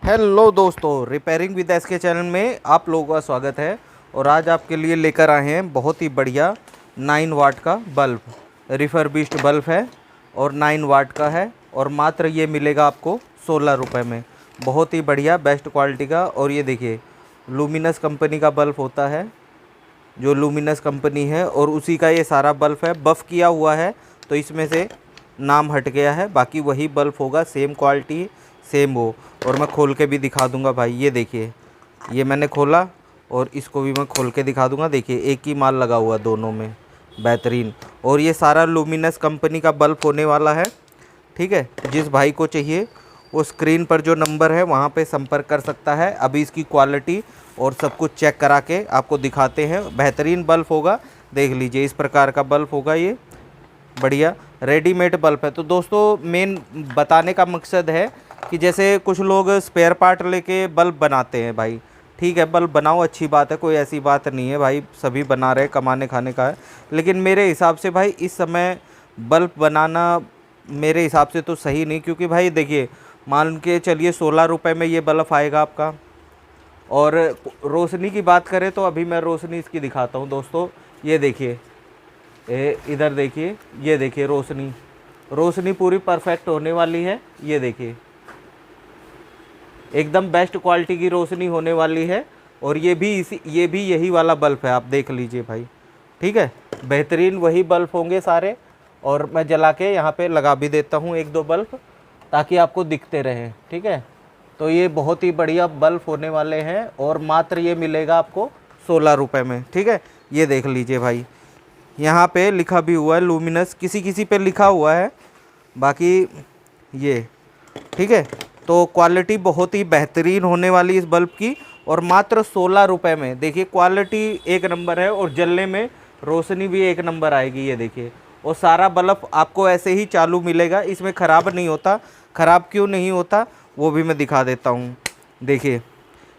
Hello दोस्तों, repairing with S के channel में आप लोगों का स्वागत है। और आज आपके लिए लेकर आए हैं बहुत ही बढ़िया 9 वाट का बल्ब। रिफर्बिश्ड बल्ब है और 9 वाट का है और मात्र ये मिलेगा आपको 16 रुपये में। बहुत ही बढ़िया बेस्ट क्वालिटी का। और ये देखिए लुमिनस कंपनी का बल्ब होता है, जो लुमिनस कंपनी है, और उसी का ये सारा बल्ब है। बफ़ किया हुआ है तो इसमें से नाम हट गया है, बाकी वही बल्ब होगा, सेम क्वालिटी सेम वो। और मैं खोल के भी दिखा दूंगा भाई। ये देखिए, ये मैंने खोला और इसको भी मैं खोल के दिखा दूंगा। देखिए एक ही माल लगा हुआ दोनों में, बेहतरीन। और ये सारा लुमिनस कंपनी का बल्ब होने वाला है, ठीक है। जिस भाई को चाहिए वो स्क्रीन पर जो नंबर है वहाँ पे संपर्क कर सकता है। अभी इसकी क्वालिटी और सब कुछ चेक करा के आपको दिखाते हैं। बेहतरीन बल्ब होगा, देख लीजिए इस प्रकार का बल्ब होगा। ये बढ़िया रेडीमेड बल्ब है। तो दोस्तों मेन बताने का मकसद है कि जैसे कुछ लोग स्पेयर पार्ट लेके बल्ब बनाते हैं भाई, ठीक है, बल्ब बनाओ, अच्छी बात है, कोई ऐसी बात नहीं है भाई, सभी बना रहे, कमाने खाने का है। लेकिन मेरे हिसाब से भाई इस समय बल्ब बनाना मेरे हिसाब से तो सही नहीं, क्योंकि भाई देखिए मान के चलिए 16 रुपये में ये बल्ब आएगा आपका। और रोशनी की बात करें तो अभी मैं रोशनी इसकी दिखाता हूँ दोस्तों। ये देखिए, इधर देखिए, ये देखिए रोशनी, रोशनी पूरी परफेक्ट होने वाली है। ये देखिए एकदम बेस्ट क्वालिटी की रोशनी होने वाली है। और ये भी यही वाला बल्ब है, आप देख लीजिए भाई, ठीक है। बेहतरीन वही बल्ब होंगे सारे। और मैं जला के यहाँ पे लगा भी देता हूँ एक दो बल्ब, ताकि आपको दिखते रहें, ठीक है। तो ये बहुत ही बढ़िया बल्ब होने वाले हैं और मात्र ये मिलेगा आपको 16 रुपये में, ठीक है। ये देख लीजिए भाई, यहाँ पे लिखा भी हुआ है लुमिनस, किसी किसी पे लिखा हुआ है, बाकी ये ठीक है। तो क्वालिटी बहुत ही बेहतरीन होने वाली इस बल्ब की, और मात्र 16 रुपये में। देखिए क्वालिटी एक नंबर है और जलने में रोशनी भी एक नंबर आएगी। ये देखिए, और सारा बल्ब आपको ऐसे ही चालू मिलेगा, इसमें ख़राब नहीं होता। ख़राब क्यों नहीं होता वो भी मैं दिखा देता हूँ। देखिए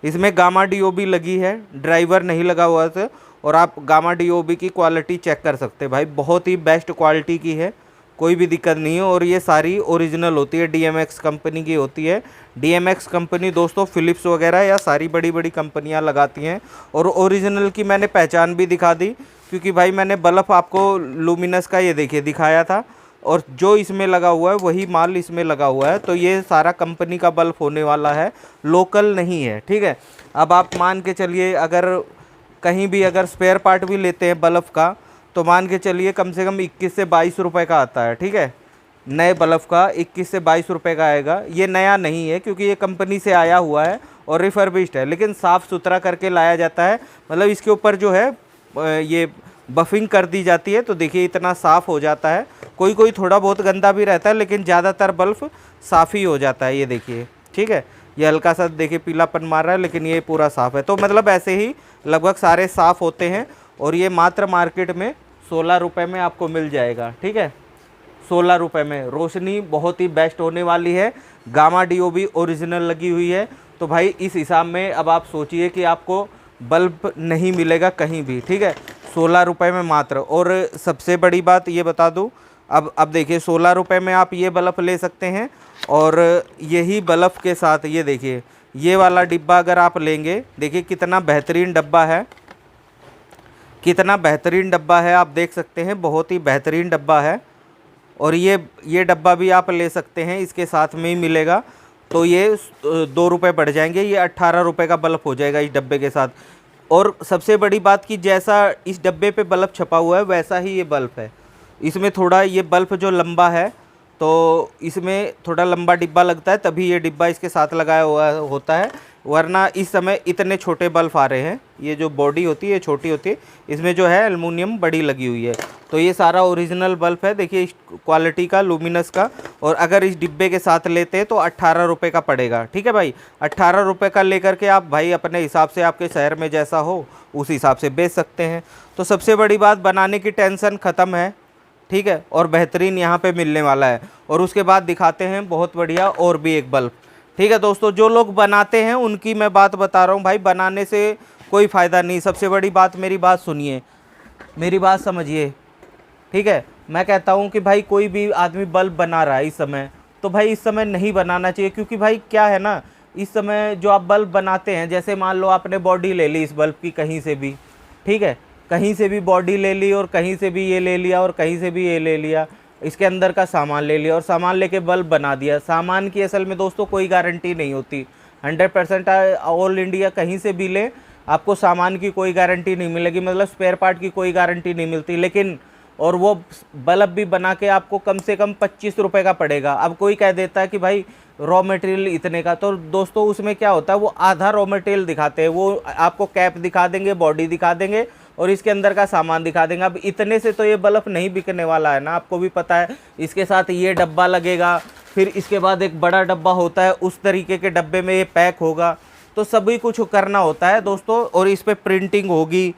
इसमें गामा डीओबी लगी है, ड्राइवर नहीं लगा हुआ था। और आप गामा डीओबी की क्वालिटी चेक कर सकते हैं भाई, बहुत ही बेस्ट क्वालिटी की है, कोई भी दिक्कत नहीं है। और ये सारी ओरिजिनल होती है, डीएमएक्स कंपनी की होती है। डीएमएक्स कंपनी दोस्तों फिलिप्स वगैरह या सारी बड़ी बड़ी कंपनियां लगाती हैं। और ओरिजिनल की मैंने पहचान भी दिखा दी, क्योंकि भाई मैंने बल्ब आपको लुमिनस का ये देखिए दिखाया था, और जो इसमें लगा हुआ है वही माल इसमें लगा हुआ है। तो ये सारा कंपनी का बल्ब होने वाला है, लोकल नहीं है, ठीक है। अब आप मान के चलिए अगर कहीं भी अगर स्पेयर पार्ट भी लेते हैं बल्ब का, तो मान के चलिए कम से कम 21 से 22 रुपए का आता है, ठीक है। नए बल्ब का 21 से 22 रुपए का आएगा। ये नया नहीं है, क्योंकि ये कंपनी से आया हुआ है और रिफर्बिश्ड है, लेकिन साफ़ सुथरा करके लाया जाता है। मतलब इसके ऊपर जो है ये बफिंग कर दी जाती है, तो देखिए इतना साफ़ हो जाता है। कोई कोई थोड़ा बहुत गंदा भी रहता है, लेकिन ज़्यादातर बल्ब साफ़ ही हो जाता है। ये देखिए, ठीक है, ये हल्का सा देखिए पीलापन मार रहा है, लेकिन ये पूरा साफ़ है। तो मतलब ऐसे ही लगभग सारे साफ़ होते हैं। और ये मात्र मार्केट में 16 रुपये में आपको मिल जाएगा, ठीक है। 16 रुपये में रोशनी बहुत ही बेस्ट होने वाली है, गामा डीओबी ओरिजिनल लगी हुई है। तो भाई इस हिसाब में अब आप सोचिए कि आपको बल्ब नहीं मिलेगा कहीं भी, ठीक है, 16 रुपये में मात्र। और सबसे बड़ी बात ये बता दूं, अब देखिए 16 रुपये में आप ये बल्ब ले सकते हैं। और यही बल्ब के साथ ये देखिए ये वाला डिब्बा अगर आप लेंगे, देखिए कितना बेहतरीन डब्बा है, कितना बेहतरीन डब्बा है, आप देख सकते हैं, बहुत ही बेहतरीन डब्बा है। और ये डब्बा भी आप ले सकते हैं, इसके साथ में ही मिलेगा। तो ये 2 रुपये बढ़ जाएंगे, ये 18 रुपये का बल्ब हो जाएगा इस डब्बे के साथ। और सबसे बड़ी बात कि जैसा इस डब्बे पे बल्ब छपा हुआ है वैसा ही ये बल्ब है। इसमें थोड़ा ये बल्ब जो लंबा है, तो इसमें थोड़ा लंबा डिब्बा लगता है, तभी ये डिब्बा इसके साथ लगाया हुआ होता है। वरना इस समय इतने छोटे बल्ब आ रहे हैं, ये जो बॉडी होती है ये छोटी होती है, इसमें जो है एल्युमिनियम बड़ी लगी हुई है। तो ये सारा ओरिजिनल बल्ब है, देखिए इस क्वालिटी का लुमिनस का। और अगर इस डिब्बे के साथ लेते हैं तो 18 रुपये का पड़ेगा, ठीक है भाई। 18 रुपये का लेकर के आप भाई अपने हिसाब से, आपके शहर में जैसा हो उस हिसाब से बेच सकते हैं। तो सबसे बड़ी बात, बनाने की टेंशन ख़त्म है, ठीक है। और बेहतरीन यहाँ पे मिलने वाला है। और उसके बाद दिखाते हैं बहुत बढ़िया और भी एक बल्ब, ठीक है दोस्तों। जो लोग बनाते हैं उनकी मैं बात बता रहा हूँ भाई, बनाने से कोई फ़ायदा नहीं। सबसे बड़ी बात, मेरी बात सुनिए, मेरी बात समझिए, ठीक है। मैं कहता हूँ कि भाई कोई भी आदमी बल्ब बना रहा है इस समय, तो भाई इस समय नहीं बनाना चाहिए, क्योंकि भाई क्या है ना, इस समय जो आप बल्ब बनाते हैं, जैसे मान लो आपने बॉडी ले ली इस बल्ब की कहीं से भी, ठीक है, कहीं से भी बॉडी ले ली और कहीं से भी ये ले लिया और कहीं से भी ये ले लिया, इसके अंदर का सामान ले लिया और सामान लेके बल्ब बना दिया। सामान की असल में दोस्तों कोई गारंटी नहीं होती। 100% ऑल इंडिया कहीं से भी लें, आपको सामान की कोई गारंटी नहीं मिलेगी, मतलब स्पेयर पार्ट की कोई गारंटी नहीं मिलती। लेकिन और वो बल्ब भी बना के आपको कम से कम 25 रुपये का पड़ेगा। अब कोई कह देता है कि भाई रॉ मटेरियल इतने का, तो दोस्तों उसमें क्या होता है, वो आधा रॉ मटेरियल दिखाते हैं। वो आपको कैप दिखा देंगे, बॉडी दिखा देंगे और इसके अंदर का सामान दिखा देंगे। अब इतने से तो ये बल्ब नहीं बिकने वाला है ना, आपको भी पता है। इसके साथ ये डब्बा लगेगा, फिर इसके बाद एक बड़ा डब्बा होता है, उस तरीके के डब्बे में ये पैक होगा, तो सभी कुछ करना होता है दोस्तों। और इस पर प्रिंटिंग होगी,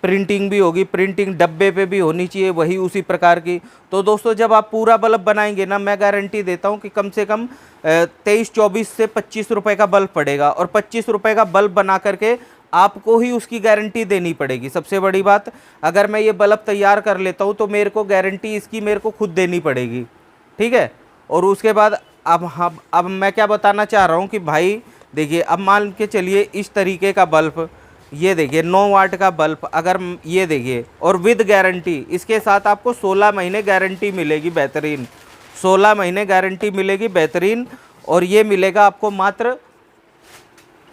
प्रिंटिंग भी होगी, प्रिंटिंग डब्बे पे भी होनी चाहिए वही उसी प्रकार की। तो दोस्तों जब आप पूरा बल्ब बनाएंगे ना, मैं गारंटी देता हूँ कि कम से कम 23-24 से 25 रुपये का बल्ब पड़ेगा। और 25 रुपये का बल्ब बना करके आपको ही उसकी गारंटी देनी पड़ेगी। सबसे बड़ी बात, अगर मैं ये बल्ब तैयार कर लेता हूँ तो मेरे को गारंटी इसकी मेरे को खुद देनी पड़ेगी, ठीक है। और उसके बाद अब मैं क्या बताना चाह रहा हूँ कि भाई देखिए, अब मान के चलिए इस तरीके का बल्ब, ये देखिए 9 वाट का बल्ब, अगर ये देखिए, और विद गारंटी इसके साथ आपको 16 महीने गारंटी मिलेगी बेहतरीन, 16 महीने गारंटी मिलेगी बेहतरीन। और ये मिलेगा आपको मात्र,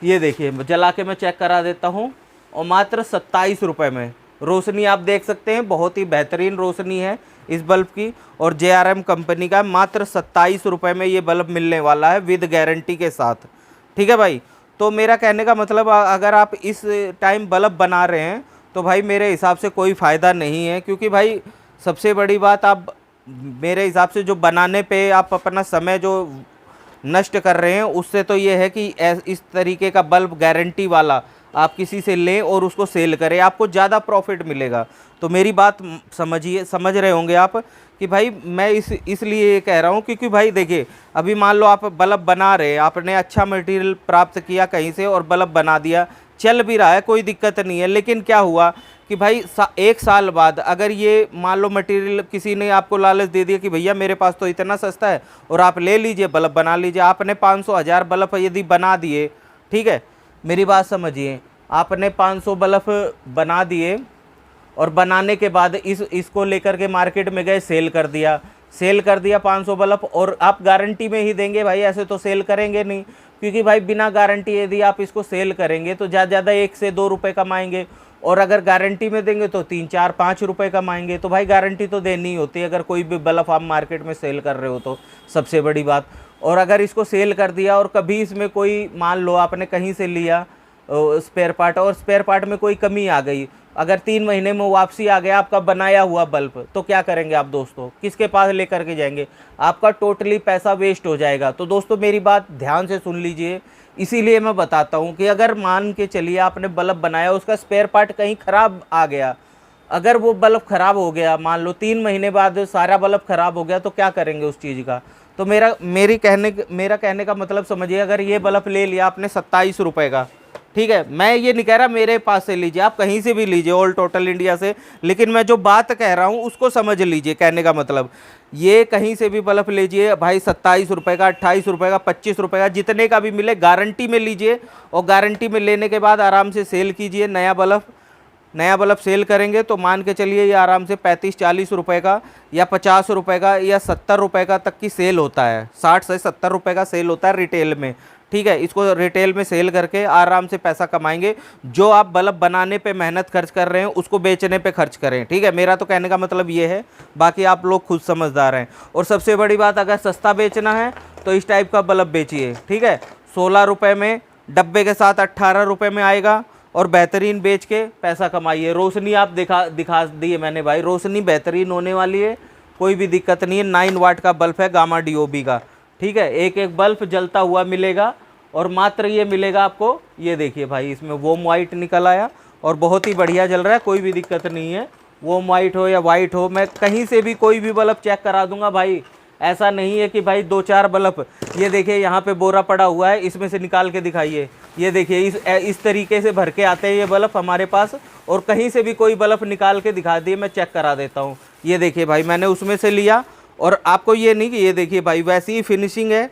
ये देखिए जला के मैं चेक करा देता हूँ, और मात्र 27 रुपये में। रोशनी आप देख सकते हैं, बहुत ही बेहतरीन रोशनी है इस बल्ब की, और JRM कंपनी का मात्र 27 रुपये में ये बल्ब मिलने वाला है विद गारंटी के साथ, ठीक है भाई। तो मेरा कहने का मतलब, अगर आप इस टाइम बल्ब बना रहे हैं तो भाई मेरे हिसाब से कोई फ़ायदा नहीं है। क्योंकि भाई सबसे बड़ी बात, आप मेरे हिसाब से जो बनाने पे आप अपना समय जो नष्ट कर रहे हैं, उससे तो ये है कि इस तरीके का बल्ब गारंटी वाला आप किसी से लें और उसको सेल करें, आपको ज़्यादा प्रॉफिट मिलेगा। तो मेरी बात समझिए, समझ रहे होंगे आप कि भाई मैं इसलिए ये कह रहा हूँ, क्योंकि भाई देखिए, अभी मान लो आप बल्ब बना रहे हैं, आपने अच्छा मटेरियल प्राप्त किया कहीं से और बल्ब बना दिया, चल भी रहा है, कोई दिक्कत नहीं है। लेकिन क्या हुआ कि भाई 1 साल बाद अगर ये मान लो मटेरियल किसी ने आपको लालच दे दिया कि भैया मेरे पास तो इतना सस्ता है और आप ले लीजिए बल्ब बना लीजिए, आपने 500-1000 बल्ब यदि बना दिए, ठीक है, मेरी बात समझिए, आपने 500 बल्ब बना दिए और बनाने के बाद इसको लेकर के मार्केट में गए, सेल कर दिया 500 बल्ब, और आप गारंटी में ही देंगे भाई, ऐसे तो सेल करेंगे नहीं। क्योंकि भाई बिना गारंटी यदि आप इसको सेल करेंगे तो ज़्यादा ज़्यादा 1 से 2 रुपये कमाएंगे, और अगर गारंटी में देंगे तो 3-4-5 रुपये कमाएंगे। तो भाई गारंटी तो देनी ही होती है अगर कोई भी बल्ब आप मार्केट में सेल कर रहे हो तो, सबसे बड़ी बात। और अगर इसको सेल कर दिया और कभी इसमें कोई, मान लो आपने कहीं से लिया स्पेयर पार्ट और स्पेयर पार्ट में कोई कमी आ गई, अगर 3 महीने में वापसी आ गया आपका बनाया हुआ बल्ब, तो क्या करेंगे आप दोस्तों, किसके पास लेकर के जाएंगे, आपका टोटली पैसा वेस्ट हो जाएगा। तो दोस्तों मेरी बात ध्यान से सुन लीजिए, इसीलिए मैं बताता हूँ कि अगर मान के चलिए आपने बल्ब बनाया, उसका स्पेयर पार्ट कहीं ख़राब आ गया, अगर वो बल्ब ख़राब हो गया, मान लो 3 महीने बाद सारा बल्ब ख़राब हो गया, तो क्या करेंगे उस चीज़ का। तो मेरा कहने का मतलब समझिए, अगर ये बल्ब ले लिया आपने 27 रुपये का, ठीक है, मैं ये नहीं कह रहा मेरे पास से लीजिए, आप कहीं से भी लीजिए, ऑल टोटल इंडिया से, लेकिन मैं जो बात कह रहा हूँ उसको समझ लीजिए। कहने का मतलब, ये कहीं से भी बल्ब लीजिए भाई, 27 रुपये का, 28 रुपये का, 25 रुपये का, जितने का भी मिले गारंटी में लीजिए, और गारंटी में लेने के बाद आराम से सेल कीजिए। नया बल्ब सेल करेंगे तो मान के चलिए ये आराम से 35-40 रुपये का या 50 रुपये का या 70 रुपये का तक की सेल होता है, 60 से 70 रुपये का सेल होता है रिटेल में, ठीक है। इसको रिटेल में सेल करके आराम से पैसा कमाएंगे। जो आप बल्ब बनाने पे मेहनत खर्च कर रहे हैं उसको बेचने पे खर्च करें, ठीक है। मेरा तो कहने का मतलब ये है, बाकी आप लोग खुद समझदार हैं। और सबसे बड़ी बात, अगर सस्ता बेचना है तो इस टाइप का बल्ब बेचिए, ठीक है। 16 रुपये में, डब्बे के साथ 18 रुपये में आएगा, और बेहतरीन बेच के पैसा कमाइए। रोशनी आप दिखा दी है मैंने भाई, रोशनी बेहतरीन होने वाली है, कोई भी दिक्कत नहीं है। 9 वाट का बल्ब है गामा DOB का, ठीक है। एक एक बल्ब जलता हुआ मिलेगा, और मात्र ये मिलेगा आपको, ये देखिए भाई, इसमें वोम वाइट निकल आया और बहुत ही बढ़िया जल रहा है, कोई भी दिक्कत नहीं है। वोम वाइट हो या वाइट हो, मैं कहीं से भी कोई भी बल्ब चेक करा दूंगा भाई। ऐसा नहीं है कि भाई 2-4 बल्ब, ये देखिए यहाँ पे बोरा पड़ा हुआ है, इसमें से निकाल के दिखाइए, ये देखिए इस तरीके से भर के आते हैं ये बल्ब हमारे पास, और कहीं से भी कोई बल्ब निकाल के दिखा दिए, मैं चेक करा देता हूँ। ये देखिए भाई, मैंने उसमें से लिया, और आपको ये नहीं कि ये देखिए भाई वैसी ही फिनिशिंग है,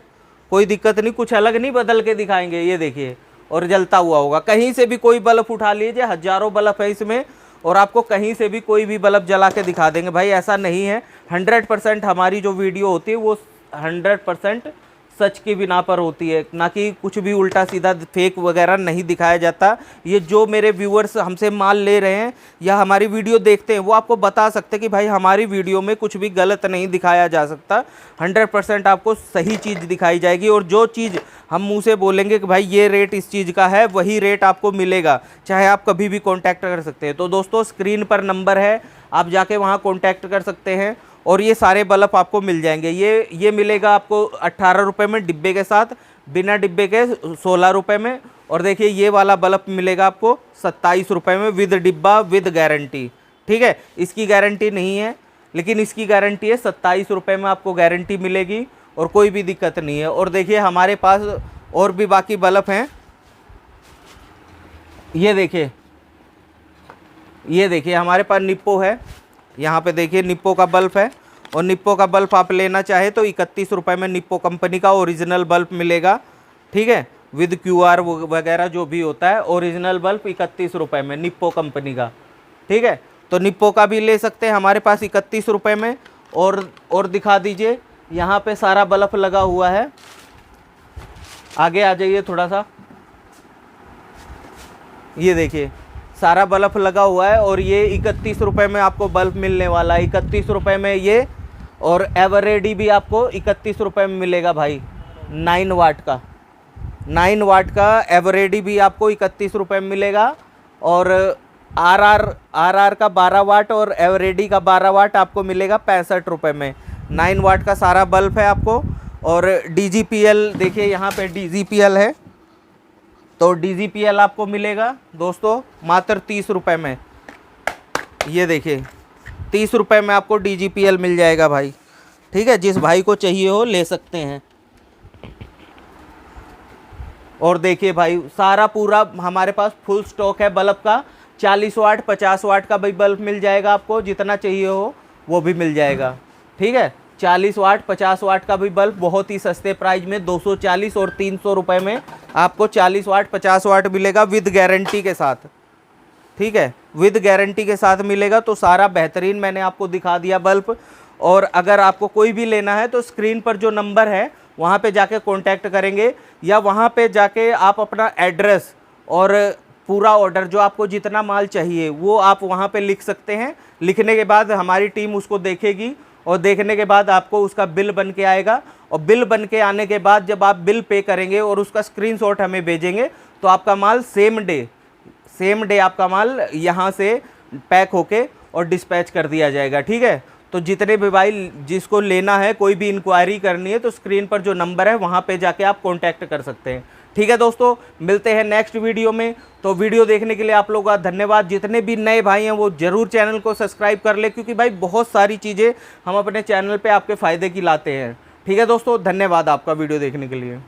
कोई दिक्कत नहीं, कुछ अलग नहीं बदल के दिखाएंगे, ये देखिए, और जलता हुआ होगा। कहीं से भी कोई बल्ब उठा लीजिए, हज़ारों बल्ब है इसमें, और आपको कहीं से भी कोई भी बल्ब जला के दिखा देंगे भाई, ऐसा नहीं है। 100% हमारी जो वीडियो होती है वो 100% सच की बिना पर होती है, ना कि कुछ भी उल्टा सीधा फेक वगैरह नहीं दिखाया जाता। ये जो मेरे व्यूअर्स हमसे माल ले रहे हैं या हमारी वीडियो देखते हैं, वो आपको बता सकते हैं कि भाई हमारी वीडियो में कुछ भी गलत नहीं दिखाया जा सकता। 100% आपको सही चीज़ दिखाई जाएगी, और जो चीज़ हम मुंह से बोलेंगे कि भाई ये रेट इस चीज़ का है, वही रेट आपको मिलेगा, चाहे आप कभी भी कॉन्टैक्ट कर सकते हैं। तो दोस्तों, स्क्रीन पर नंबर है, आप जाके वहाँ कॉन्टैक्ट कर सकते हैं, और ये सारे बल्ब आपको मिल जाएंगे। ये मिलेगा आपको 18 रुपये में डिब्बे के साथ, बिना डिब्बे के 16 रुपये में। और देखिए, ये वाला बल्ब मिलेगा आपको 27 रुपये में, विद डिब्बा, विद गारंटी। ठीक है, इसकी गारंटी नहीं है, लेकिन इसकी गारंटी है। 27 रुपये में आपको गारंटी मिलेगी, और कोई भी दिक्कत नहीं है। और देखिए, हमारे पास और भी बाकी बल्ब हैं। ये देखिए हमारे पास निप्पो है, यहाँ पे देखिए निप्पो का बल्ब है, और निप्पो का बल्ब आप लेना चाहे तो 31 रुपये में निप्पो कंपनी का ओरिजिनल बल्ब मिलेगा। ठीक है, विद QR वगैरह जो भी होता है, ओरिजिनल बल्ब 31 रुपये में निप्पो कंपनी का। ठीक है, तो निप्पो का भी ले सकते हैं हमारे पास 31 रुपये में। और दिखा दीजिए, यहाँ पे सारा बल्ब लगा हुआ है। आगे आ जाइए थोड़ा सा, ये देखिए सारा बल्ब लगा हुआ है, और ये 31 रुपये में आपको बल्ब मिलने वाला है। 31 रुपये में ये, और एवरेडी भी आपको 31 रुपये में मिलेगा भाई, 9 वाट का। 9 वाट का एवरेडी भी आपको 31 रुपये में मिलेगा, और आर का 12 वाट और एवरेडी का 12 वाट आपको मिलेगा 65 रुपये में। 9 वाट का सारा बल्ब है आपको। और DGPL देखिए, यहाँ पे DGPL है, तो DGPL आपको मिलेगा दोस्तों मात्र 30 रुपये में। ये देखिए 30 रुपये में आपको DGPL मिल जाएगा भाई। ठीक है, जिस भाई को चाहिए हो ले सकते हैं। और देखिए भाई, सारा पूरा हमारे पास फुल स्टॉक है बल्ब का। 40 वाट 50 वाट का भी बल्ब मिल जाएगा आपको, जितना चाहिए हो वो भी मिल जाएगा। ठीक है, 40 वाट 50 वाट का भी बल्ब बहुत ही सस्ते प्राइस में 240 और 300 रुपये में आपको 40 वाट 50 वाट मिलेगा, विद गारंटी के साथ। ठीक है, विद गारंटी के साथ मिलेगा। तो सारा बेहतरीन मैंने आपको दिखा दिया बल्ब। और अगर आपको कोई भी लेना है तो स्क्रीन पर जो नंबर है वहाँ पे जाके कांटेक्ट करेंगे, या वहाँ पे जाके आप अपना एड्रेस और पूरा ऑर्डर, जो आपको जितना माल चाहिए वो आप वहाँ पे लिख सकते हैं। लिखने के बाद हमारी टीम उसको देखेगी, और देखने के बाद आपको उसका बिल बन के आएगा। और बिल बन के आने के बाद जब आप बिल पे करेंगे और उसका स्क्रीनशॉट हमें भेजेंगे, तो आपका माल सेम डे आपका माल यहाँ से पैक होके और डिस्पैच कर दिया जाएगा। ठीक है, तो जितने भी भाई जिसको लेना है, कोई भी इंक्वायरी करनी है, तो स्क्रीन पर जो नंबर है वहाँ पे जाके आप कॉन्टैक्ट कर सकते हैं। ठीक है दोस्तों, मिलते हैं नेक्स्ट वीडियो में। तो वीडियो देखने के लिए आप लोगों का धन्यवाद। जितने भी नए भाई हैं वो ज़रूर चैनल को सब्सक्राइब कर ले, क्योंकि भाई बहुत सारी चीज़ें हम अपने चैनल पे आपके फ़ायदे की लाते हैं। ठीक है दोस्तों, धन्यवाद आपका वीडियो देखने के लिए।